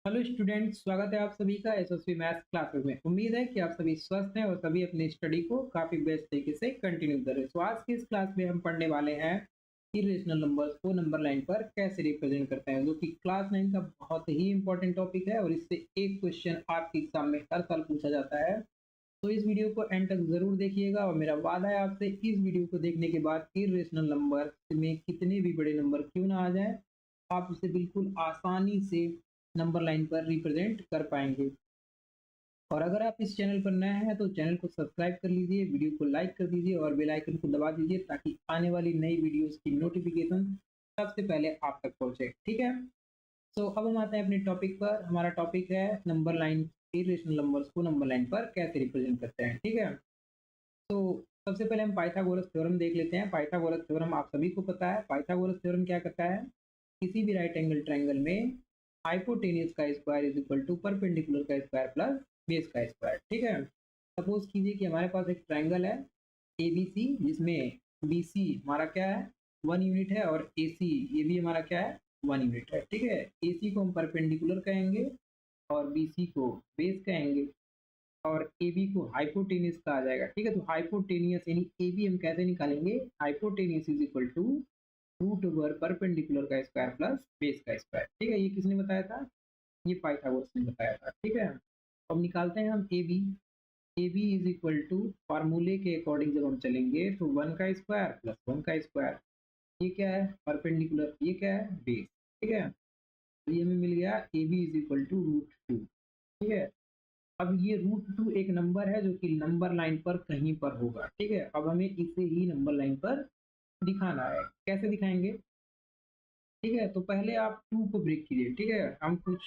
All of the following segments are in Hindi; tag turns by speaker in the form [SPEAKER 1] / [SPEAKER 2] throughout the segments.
[SPEAKER 1] हेलो स्टूडेंट्स, स्वागत है आप सभी का एसएसवी मैथ्स क्लासेस में। उम्मीद है कि आप सभी स्वस्थ हैं और सभी अपनी स्टडी को काफी बेस्ट तरीके से कंटिन्यू कर रहे हैं। तो आज की इस क्लास में हम पढ़ने वाले हैं इरेशनल नंबर्स को नंबर लाइन पर कैसे रिप्रेजेंट करते हैं, जो कि क्लास 9 का बहुत ही इंपॉर्टेंट टॉपिक है और इससे एक क्वेश्चन आपके एग्जाम में हर साल पूछा जाता है। तो इस वीडियो को एंड तक जरूर देखिएगा और मेरा वादा है आपसे, इस वीडियो को देखने के बाद इरेशनल नंबर में कितने भी बड़े नंबर क्यों ना आ जाए, आप उसे बिल्कुल आसानी से नंबर लाइन पर रिप्रेजेंट कर पाएंगे। और अगर आप इस चैनल पर नए हैं तो चैनल को सब्सक्राइब कर लीजिए, वीडियो को लाइक कर दीजिए और बेल आइकन को दबा दीजिए ताकि आने वाली नई वीडियोस की नोटिफिकेशन सबसे पहले आप तक पहुंचे। ठीक है। तो अब हम आते हैं अपने टॉपिक पर। हमारा टॉपिक है नंबर लाइन, इरेशनल नंबर्स को नंबर लाइन पर कैसे रिप्रेजेंट करते हैं। ठीक है। तो सबसे पहले हम पाइथागोरस थ्योरम देख लेते हैं। पाइथागोरस थ्योरम आप सभी को पता है। पाइथागोरस थ्योरम क्या करता है, किसी भी राइट एंगल ट्रायंगल में हाइपोटेन्यूज का square is equal to perpendicular का स्क्वायर प्लस बेस का स्क्वायर। ठीक है। सपोज कीजिए कि हमारे पास एक ट्रायंगल है ए बी सी, जिसमें बी सी हमारा क्या है, 1 यूनिट है, और ए सी ये भी हमारा क्या है, 1 यूनिट है। ठीक है। ए सी को हम परपेंडिकुलर कहेंगे और बी सी को बेस कहेंगे और ए बी को हाइपोटेनियस कहा जाएगा। ठीक है। तो हाइपोटेनियस यानी ए बी हम कैसे निकालेंगे, hypotenuse is equal to root over perpendicular का स्क्वायर प्लस बेस का स्क्वायर। ठीक है। ये किसने बताया था, ये पाइथागोरस ने बताया था। ठीक है। अब निकालते हैं हम a b is equal to, फार्मूले के अकॉर्डिंग जब हम चलेंगे तो 1 का स्क्वायर प्लस 1 का स्क्वायर, ये क्या है परपेंडिकुलर, ये क्या है बेस। ठीक है। तो ये हमें मिल गया a b is equal to root 2। ठीक है। अब ये रूट 2 एक नंबर है जो कि नंबर लाइन पर कहीं पर होगा। ठीक है। अब हमें इसे ही नंबर लाइन पर दिखाना है। कैसे दिखाएंगे, ठीक है। तो पहले आप 2 को ब्रेक कीजिए। ठीक है। हम कुछ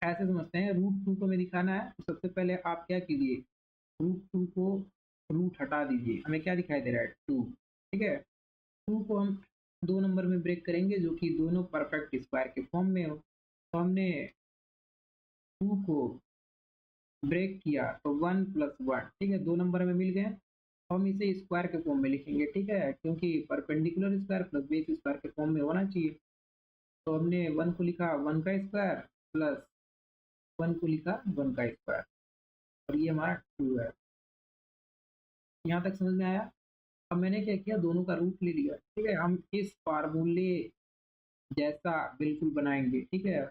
[SPEAKER 1] ऐसे समझते हैं, रूट 2 को हमें दिखाना है तो सबसे पहले आप क्या कीजिए, रूट 2 को रूट हटा दीजिए, हमें क्या दिखाई दे रहा है 2। ठीक है। 2 को हम 2 नंबर में ब्रेक करेंगे जो कि दोनों परफेक्ट स्क्वायर के फॉर्म में हो। तो हमने 2 को ब्रेक किया तो 1 + 1, ठीक है, 2 नंबर हमें मिल गए। हम इसे स्क्वायर के फॉर्म में लिखेंगे। ठीक है, क्योंकि perpendicular square plus base square के फॉर्म में होना चाहिए। तो हमने 1 को लिखा 1 का स्क्वायर प्लस 1 को लिखा 1 का स्क्वायर और ये हमारा 2 है। यहाँ तक समझ में आया। अब मैंने क्या किया, दोनों का रूट ले लिया। ठीक है। हम इस फार्मूले जैसा बिल्कुल बनाएंगे। ठीक है।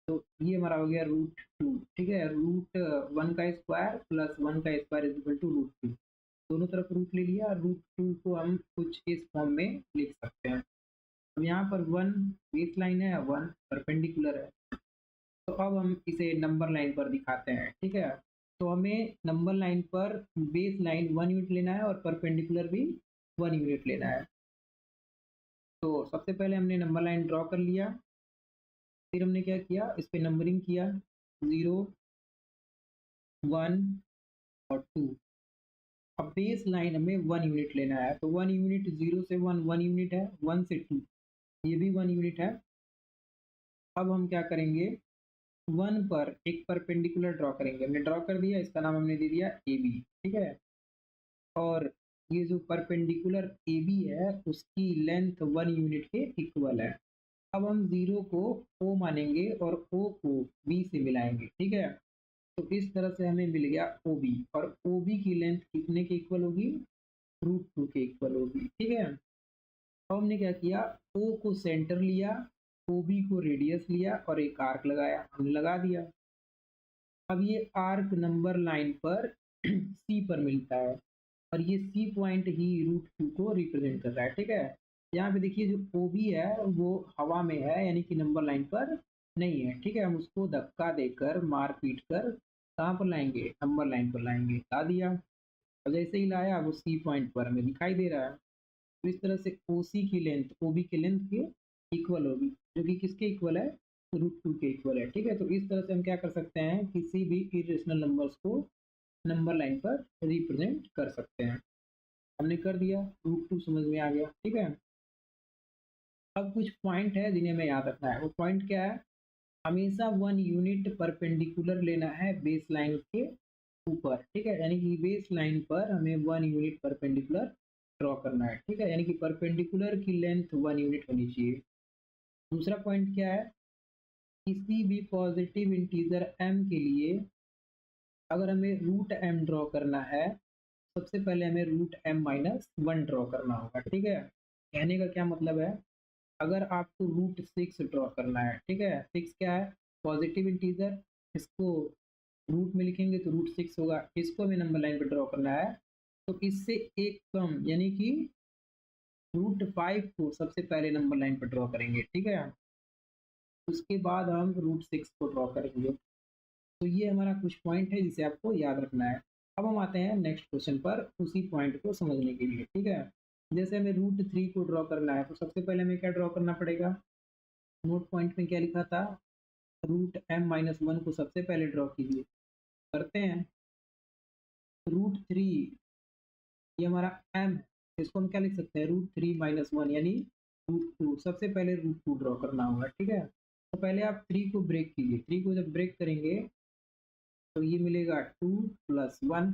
[SPEAKER 1] तो ये हमारा हो गया रूट 2। ठीक है। रूट 1 का स्क्वायर प्लस 1 का square is equal to root 2। दोनों तरफ रूट ले लिया। रूट 2 को हम कुछ इस फॉर्म में लिख सकते हैं। अब यहाँ पर 1 बेस लाइन है, 1 परपेंडिकुलर है। तो अब हम इसे नंबर लाइन पर दिखाते हैं। ठीक है। तो हमें नंबर लाइन पर बेस लाइन 1 यूनिट लेना है और परपेंडिकुलर भी 1 यूनिट लेना है। तो सबसे पहले हमने नंबर लाइन ड्रॉ कर लिया। फिर हमने क्या किया, इस पे नंबरिंग किया 0, 1 और 2। अब बेस लाइन हमें 1 यूनिट लेना है, तो 1 यूनिट, 0 से 1 1 यूनिट है, 1 से 2 ये भी 1 यूनिट है। अब हम क्या करेंगे, 1 पर एक परपेंडिकुलर ड्रॉ करेंगे। हमने ड्रॉ कर दिया, इसका नाम हमने दे दिया ए बी। ठीक है। और ये जो परपेंडिकुलर ए बी है उसकी लेंथ 1 यूनिट के इक्वल है। अब हम 0 को ओ मानेंगे और ओ को बी से मिलाएंगे। ठीक है। तो इस तरह से हमें मिल गया ओ बी, और ओ बी की लेंथ कितने के इक्वल होगी, रूट 2 के इक्वल होगी। ठीक है। अब हमने क्या किया, ओ को सेंटर लिया, ओ बी को रेडियस लिया और एक आर्क लगाया, हमने लगा दिया। अब ये आर्क नंबर लाइन पर सी पर मिलता है और ये सी पॉइंट ही रूट 2 को रिप्रेजेंट कर रहा है। ठीक है। यहाँ पे देखिए जो ओ बी है वो हवा में है, यानी कि नंबर लाइन पर नहीं है। ठीक है। हम उसको धक्का देकर, मार पीट कर कहाँ पर लाएंगे, नंबर लाइन पर लाएंगे। ला दिया। और जैसे ही लाया वो सी पॉइंट पर हमें दिखाई दे रहा है। तो इस तरह से ओ सी की लेंथ ओ बी के लेंथ के इक्वल होगी, जो कि किसके इक्वल है, रूट 2 के इक्वल है। ठीक है। तो इस तरह से हम क्या कर सकते हैं, किसी भी इरेशनल नंबर्स को नंबर लाइन पर रिप्रेजेंट कर सकते हैं। हमने कर दिया, रूट 2 समझ में आ गया। ठीक है। अब कुछ पॉइंट है जिन्हें हमें याद रखना है। वो पॉइंट क्या है, हमेशा 1 यूनिट परपेंडिकुलर लेना है बेस लाइन के ऊपर। ठीक है। यानी कि बेस लाइन पर हमें 1 यूनिट परपेंडिकुलर ड्रॉ करना है। ठीक है। यानी कि परपेंडिकुलर की लेंथ 1 यूनिट होनी चाहिए। दूसरा पॉइंट क्या है, किसी भी पॉजिटिव इंटीजर m के लिए अगर हमें रूट m ड्रॉ करना है, सबसे पहले हमें root m minus one draw करना होगा। ठीक है, कहने का क्या मतलब है, अगर आपको रूट सिक्स ड्रॉ करना है, ठीक है, सिक्स क्या है, पॉजिटिव इंटीजर, इसको रूट में लिखेंगे तो रूट सिक्स होगा, इसको हमें नंबर लाइन पे ड्रॉ करना है, तो इससे एक कम यानी कि रूट फाइव को सबसे पहले नंबर लाइन पर ड्रॉ करेंगे। ठीक है, उसके बाद हम रूट सिक्स को ड्रॉ करेंगे। तो ये हमारा कुछ पॉइंट है जिसे आपको याद रखना है। अब हम आते हैं नेक्स्ट क्वेश्चन पर उसी पॉइंट को समझने के लिए। ठीक है, जैसे हमें रूट थ्री को ड्रॉ करना है, तो सबसे पहले हमें क्या ड्रॉ करना पड़ेगा, नोट पॉइंट में क्या लिखा था, रूट m माइनस वन को सबसे पहले ड्रॉ कीजिए। करते हैं, रूट थ्री ये हमारा m है, इसको हम क्या लिख सकते हैं, रूट थ्री माइनस वन यानी रूट टू, सबसे पहले रूट टू ड्रॉ करना होगा। ठीक है, तो पहले आप थ्री को ब्रेक कीजिए, थ्री को जब ब्रेक करेंगे तो ये मिलेगा टू प्लस वन।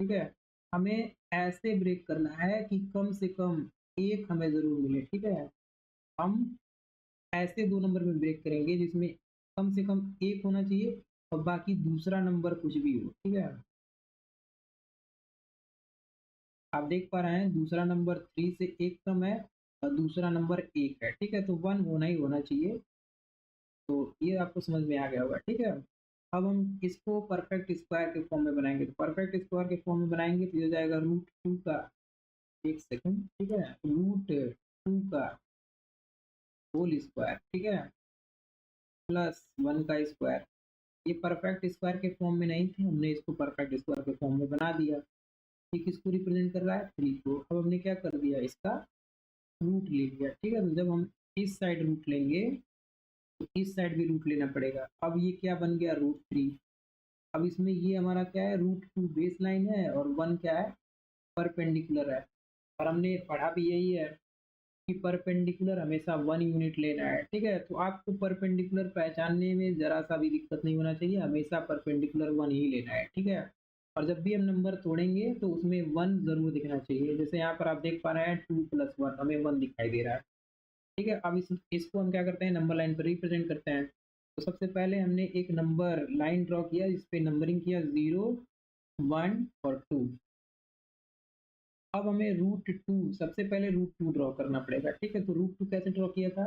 [SPEAKER 1] ठीक है, हमें ऐसे ब्रेक करना है कि कम से कम एक हमें ज़रूर मिले। ठीक है, हम ऐसे दो नंबर में ब्रेक करेंगे जिसमें कम से कम एक होना चाहिए और बाकी दूसरा नंबर कुछ भी हो। ठीक है, आप देख पा रहे हैं दूसरा नंबर थ्री से एक कम है और दूसरा नंबर एक है। ठीक है, तो वन होना ही होना चाहिए। तो ये आपको समझ में आ गया होगा। ठीक है, अब हम इसको परफेक्ट स्क्वायर के फॉर्म में बनाएंगे, तो परफेक्ट स्क्वायर के फॉर्म में बनाएंगे तो ये हो जाएगा रूट टू का, एक सेकंड, ठीक है, रूट टू का होल स्क्वायर, ठीक है, प्लस वन का स्क्वायर। ये परफेक्ट स्क्वायर के फॉर्म में नहीं थे, हमने इसको परफेक्ट स्क्वायर के फॉर्म में बना दिया। ये किसको रिप्रेजेंट कर रहा है, थ्री को। अब हमने क्या कर दिया, इसका रूट ले लिया। ठीक है, तो जब हम इस साइड रूट लेंगे तो इस साइड भी रूट लेना पड़ेगा। अब ये क्या बन गया, रूट थ्री। अब इसमें ये हमारा क्या है, रूट टू बेस लाइन है और वन क्या है, परपेंडिकुलर है। और हमने पढ़ा भी यही है कि परपेंडिकुलर हमेशा वन यूनिट लेना है। ठीक है, तो आपको परपेंडिकुलर पहचानने में जरा सा भी दिक्कत नहीं होना चाहिए, हमेशा परपेंडिकुलर वन ही लेना है। ठीक है, और जब भी हम नंबर तोड़ेंगे तो उसमें वन जरूर दिखना चाहिए। जैसे यहाँ पर आप देख पा रहे हैं टू प्लस वन, हमें वन दिखाई दे रहा है। ठीक है, अब इसको हम क्या करते हैं, नंबर लाइन पर रिप्रेजेंट करते हैं। तो सबसे पहले हमने एक नंबर लाइन ड्रॉ किया, इस पे नंबरिंग किया जीरो वन और टू। अब हमें रूट टू, सबसे पहले रूट टू ड्रॉ करना पड़ेगा। ठीक है, तो रूट टू कैसे ड्रॉ किया था,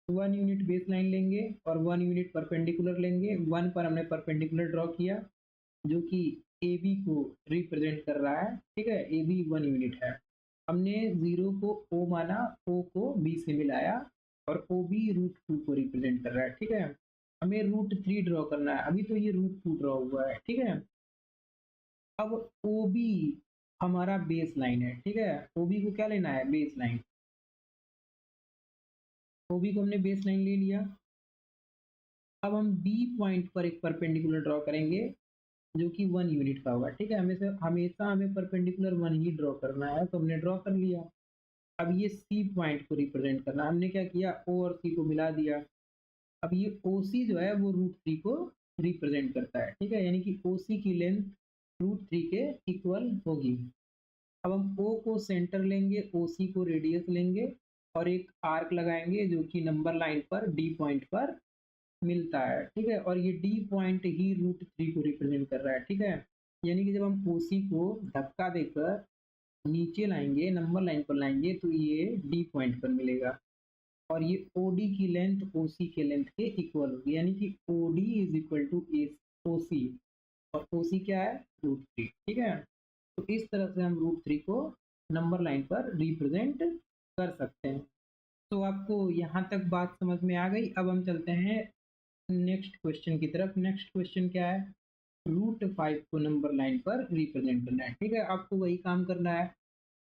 [SPEAKER 1] वन यूनिट बेस लाइन लेंगे और वन यूनिट परपेंडिकुलर लेंगे। वन पर हमने परपेंडिकुलर ड्रॉ किया जो कि ए बी को रिप्रेजेंट कर रहा है। ठीक है, ए बी वन यूनिट है। हमने जीरो को ओ माना, ओ को बी से मिलाया और ओ बी रूट टू को रिप्रेजेंट कर रहा है। ठीक है, हमें रूट थ्री ड्रॉ करना है, अभी तो ये रूट टू ड्रॉ हुआ है। ठीक है, अब ओ बी हमारा बेस लाइन है। ठीक है, ओ बी को क्या लेना है, बेस लाइन। ओ बी को हमने बेस लाइन ले लिया। अब हम बी पॉइंट पर एक परपेंडिकुलर ड्रॉ करेंगे जो कि वन यूनिट का होगा। ठीक है, हमेशा हमेशा हमें परपेंडिकुलर वन ही ड्रॉ करना है, तो हमने ड्रॉ कर लिया। अब ये सी पॉइंट को रिप्रेजेंट करना है, हमने क्या किया, ओ और सी को मिला दिया। अब ये ओ सी जो है वो रूट थ्री को रिप्रेजेंट करता है। ठीक है, यानी कि ओ सी की लेंथ रूट थ्री के इक्वल होगी। अब हम ओ को सेंटर लेंगे, ओ सी को रेडियस लेंगे और एक आर्क लगाएंगे जो कि नंबर लाइन पर डी पॉइंट पर मिलता है। ठीक है, और ये डी पॉइंट ही रूट थ्री को रिप्रेजेंट कर रहा है। ठीक है, यानी कि जब हम ओ सी को धक्का देकर नीचे लाएंगे, नंबर लाइन पर लाएंगे, तो ये डी पॉइंट पर मिलेगा और ये ओ डी की लेंथ ओ सी के लेंथ के इक्वल होगी, यानी कि O D is equal to O C, और ओ सी क्या है, रूट थ्री। ठीक है, तो इस तरह से हम रूट थ्री को नंबर लाइन पर रिप्रेजेंट कर सकते हैं। तो आपको यहाँ तक बात समझ में आ गई। अब हम चलते हैं नेक्स्ट क्वेश्चन की तरफ। नेक्स्ट क्वेश्चन क्या है, रूट फाइव को नंबर लाइन पर रिप्रेजेंट करना है। ठीक है, आपको वही काम करना है,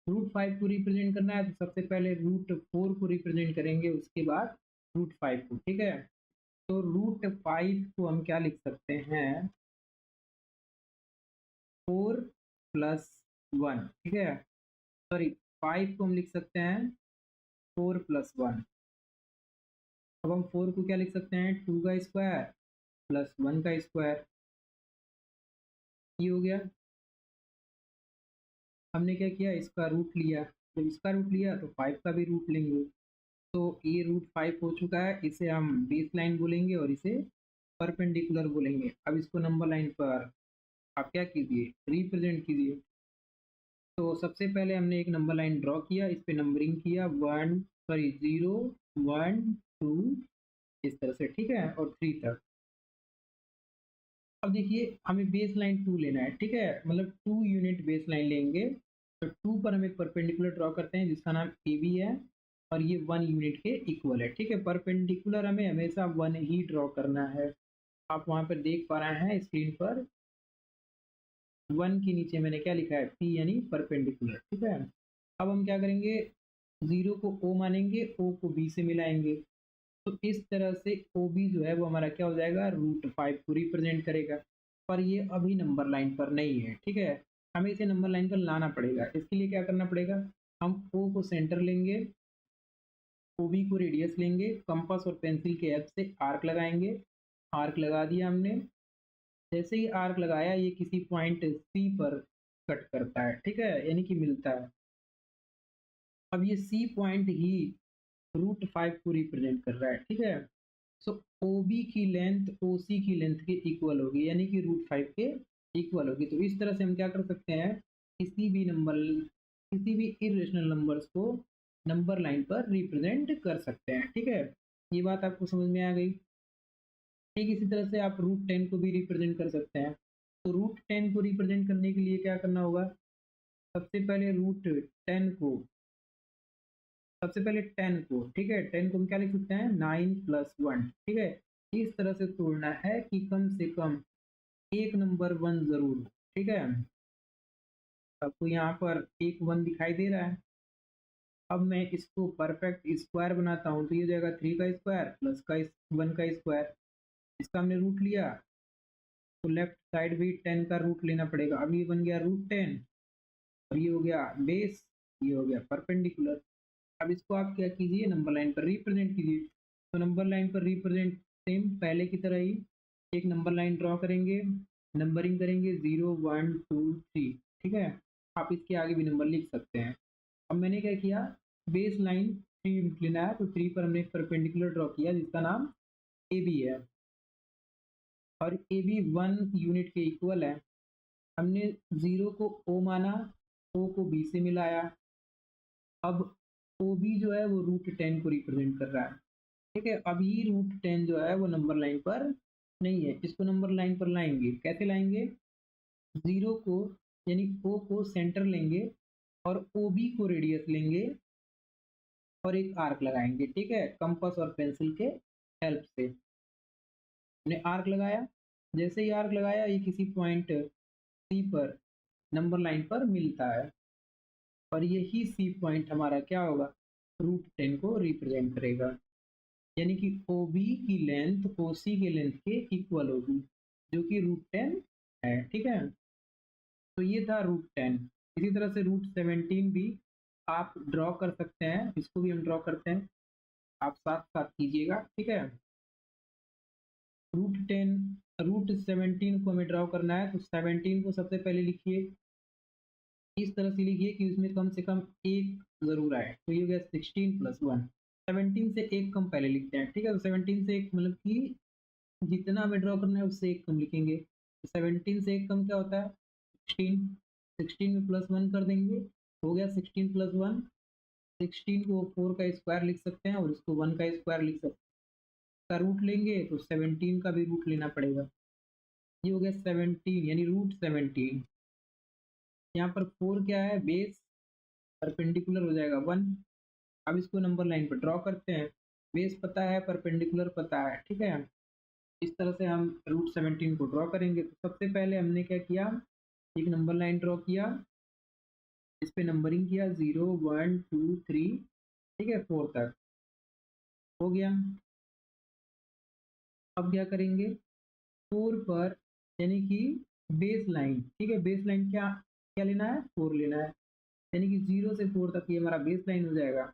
[SPEAKER 1] रूट फाइव को रिप्रेजेंट करना है, तो सबसे पहले रूट फोर को रिप्रेजेंट करेंगे, उसके बाद रूट फाइव को। ठीक है, तो रूट फाइव को हम क्या लिख सकते हैं, फोर प्लस वन। ठीक है, सॉरी, फाइव को हम लिख सकते हैं फोर प्लस वन। अब हम फोर को क्या लिख सकते हैं, टू का स्क्वायर प्लस वन का स्क्वायर। ये हो गया। हमने क्या किया, इसका रूट लिया, जब इसका रूट लिया तो फाइव का भी रूट लेंगे। तो ये √5 हो चुका है, इसे हम बेस लाइन बोलेंगे और इसे परपेंडिकुलर बोलेंगे। अब इसको नंबर लाइन पर आप क्या कीजिए, रिप्रेजेंट कीजिए। तो सबसे पहले हमने एक नंबर लाइन ड्रॉ किया, इस पे नंबरिंग किया 0 1 2 इस तरह से, ठीक है, और 3 तक। अब देखिए हमें बेस लाइन 2 लेना है, ठीक है, मतलब 2 यूनिट बेस लाइन लेंगे। तो 2 पर हम एक परपेंडिकुलर ड्रॉ करते हैं जिसका नाम ए बी है और ये 1 यूनिट के इक्वल है, ठीक है। परपेंडिकुलर हमें हमेशा 1 ही ड्रॉ करना है। आप वहाँ पर देख पा रहे हैं स्क्रीन पर 1 के नीचे मैंने क्या लिखा है, पी यानी परपेंडिकुलर, ठीक है। अब हम क्या करेंगे, 0 को ओ मानेंगे, ओ को बी से मिलाएंगे। तो इस तरह से ओ बी जो है वो हमारा क्या हो जाएगा, √5 को रिप्रेजेंट करेगा। पर ये अभी नंबर लाइन पर नहीं है, ठीक है, हमें इसे नंबर लाइन पर लाना पड़ेगा। इसके लिए क्या करना पड़ेगा, हम ओ को सेंटर लेंगे, ओ बी को रेडियस लेंगे, कंपास और पेंसिल के हेल्प से आर्क लगाएंगे। आर्क लगा दिया हमने। जैसे ही आर्क लगाया ये किसी पॉइंट सी पर कट करता है, ठीक है, यानी कि मिलता है। अब ये सी पॉइंट ही √5 को रिप्रेजेंट कर रहा है, ठीक है। सो ओ बी की लेंथ ओ सी की लेंथ के इक्वल होगी, यानी कि √5 के इक्वल होगी। तो इस तरह से हम क्या कर सकते हैं, किसी भी इरेशनल नंबर्स को नंबर लाइन पर रिप्रेजेंट कर सकते हैं, ठीक है। ये बात आपको समझ में आ गई। ठीक इसी तरह से आप √10 को भी रिप्रेजेंट कर सकते हैं। तो √10 को रिप्रेजेंट करने के लिए क्या करना होगा, सबसे पहले √10 को सबसे पहले 10 को, ठीक है, 10 को हम क्या लिख सकते हैं, 9 + 1, ठीक है। इस तरह से तोड़ना है कि कम से कम एक नंबर 1 जरूर हो, ठीक है। आपको यहाँ पर एक 1 दिखाई दे रहा है। अब मैं इसको परफेक्ट स्क्वायर बनाता हूँ, तो ये हो जाएगा 3 का स्क्वायर प्लस का 1 का स्क्वायर। इसका हमने रूट लिया तो लेफ्ट साइड भी 10 का रूट लेना पड़ेगा। अब ये बन गया √10 और ये हो गया बेस, ये हो गया परपेंडिकुलर। अब इसको आप क्या कीजिए, नंबर लाइन पर रिप्रेजेंट कीजिए। तो नंबर लाइन पर रिप्रेजेंट सेम पहले की तरह ही एक नंबर लाइन ड्रॉ करेंगे, नंबरिंग करेंगे 0 1 2 3, ठीक है। आप इसके आगे भी नंबर लिख सकते हैं। अब मैंने क्या किया, बेस लाइन 3 लेना है, तो 3 पर हमने एक परपेंडिकुलर ड्रॉ किया जिसका नाम ए बी है और ए बी 1 यूनिट के इक्वल है। हमने 0 को ओ माना, ओ को बी से मिलाया। अब ओ बी जो है वो √10 को रिप्रेजेंट कर रहा है, ठीक है। अब ये √10 जो है वो नंबर लाइन पर नहीं है, इसको नंबर लाइन पर लाएंगे। कैसे लाएंगे, 0 को यानी ओ को सेंटर लेंगे और ओ बी को रेडियस लेंगे और एक आर्क लगाएंगे, ठीक है, कंपास और पेंसिल के हेल्प से। हमने आर्क लगाया, जैसे ही आर्क लगाया ये किसी पॉइंट सी पर नंबर लाइन पर मिलता है और यही सी पॉइंट हमारा क्या होगा, √10 को रिप्रेजेंट करेगा, यानी कि ओ बी की लेंथ ओ सी के लेंथ के इक्वल होगी जो कि √10 है, ठीक है। तो ये था √10। इसी तरह से √17 भी आप ड्रॉ कर सकते हैं, इसको भी हम ड्रॉ करते हैं, आप साथ साथ कीजिएगा, ठीक है। √17 को हमें ड्रॉ करना है, तो 17 को सबसे पहले लिखिए, इस तरह से लिखिए कि उसमें कम से कम एक जरूर आए। तो ये हो गया 16 + 1। 17 से एक कम पहले लिखते हैं, ठीक है। तो 17 से एक मतलब कि जितना हमें ड्रॉ करना है उससे एक कम लिखेंगे। तो 17 से एक कम क्या होता है, 16। 16 में +1 कर देंगे, हो गया 16 + 1। 16 को 4 का स्क्वायर लिख सकते हैं और इसको 1 का स्क्वायर लिख सकते हैं। का रूट लेंगे तो 17 का भी रूट लेना पड़ेगा। ये हो गया 17 यानी √17। यहाँ पर 4 क्या है, बेस, परपेंडिकुलर हो जाएगा 1। अब इसको नंबर लाइन पर ड्रॉ करते हैं, बेस पता है, परपेंडिकुलर पता है, ठीक है। इस तरह से हम √17 को ड्रॉ करेंगे। तो सबसे पहले हमने क्या किया, एक नंबर लाइन ड्रॉ किया, इस पे नंबरिंग किया 0 1 2 3, ठीक है, 4 तक हो गया। अब क्या करेंगे, 4 पर यानी कि बेस लाइन, ठीक है, बेस लाइन क्या क्या लेना है, 4 लेना है, यानी कि 0 से 4 तक ये हमारा बेस लाइन हो जाएगा।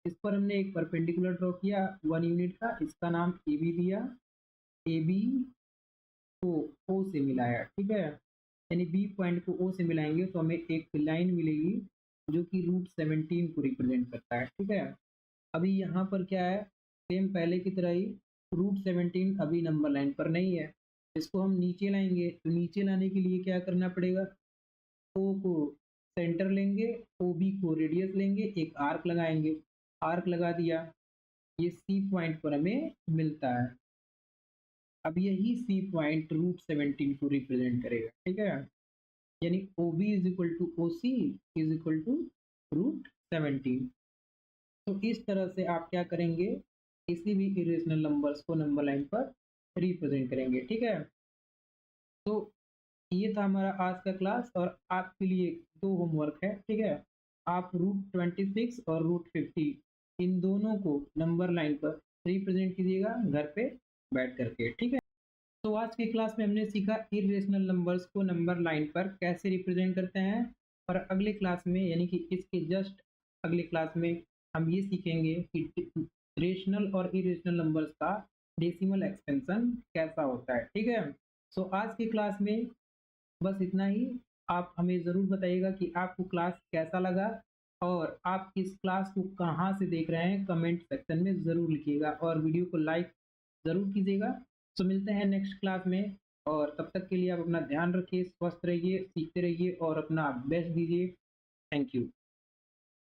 [SPEAKER 1] इस पर हमने एक परपेंडिकुलर ड्रॉ किया 1 यूनिट का, इसका नाम ए बी दिया। ए बी को ओ से मिलाया, ठीक है, यानी बी पॉइंट को ओ से मिलाएंगे तो हमें एक लाइन मिलेगी जो कि √17 को रिप्रेजेंट करता है, ठीक है। अभी यहाँ पर क्या है, सेम पहले की तरह ही √17 अभी नंबर लाइन पर नहीं है, इसको हम नीचे लाएंगे। तो नीचे लाने के लिए क्या करना पड़ेगा, ओ को सेंटर लेंगे, ओ बी को रेडियस लेंगे, एक आर्क लगाएंगे, आर्क लगा दिया, ये सी पॉइंट पर हमें मिलता है। अब यही सी पॉइंट √17 को रिप्रेजेंट करेगा, ठीक है, यानी o b is equal to O c is equal to √17। तो इस तरह से आप क्या करेंगे, किसी भी इरेशनल नंबर्स को नंबर लाइन पर रिप्रेजेंट करेंगे, ठीक है। तो ये था हमारा आज का क्लास, और आपके लिए 2 होमवर्क है, ठीक है। आप √26 और √50 इन दोनों को नंबर लाइन पर रिप्रेजेंट कीजिएगा घर पे बैठ करके, ठीक है। तो आज की क्लास में हमने सीखा इरेशनल नंबर्स को नंबर लाइन पर कैसे रिप्रेजेंट करते हैं, और अगले क्लास में यानी कि इसके जस्ट अगले क्लास में हम ये सीखेंगे कि रेशनल और इरेशनल नंबर्स का डेसिमल एक्सपेंशन कैसा होता है, ठीक है। सो आज की क्लास में बस इतना ही। आप हमें ज़रूर बताइएगा कि आपको क्लास कैसा लगा, और आप इस क्लास को कहाँ से देख रहे हैं, कमेंट सेक्शन में ज़रूर लिखिएगा, और वीडियो को लाइक ज़रूर कीजिएगा। तो मिलते हैं नेक्स्ट क्लास में, और तब तक के लिए आप अपना ध्यान रखिए, स्वस्थ रहिए, सीखते रहिए और अपना बेस्ट दीजिए। Thank you.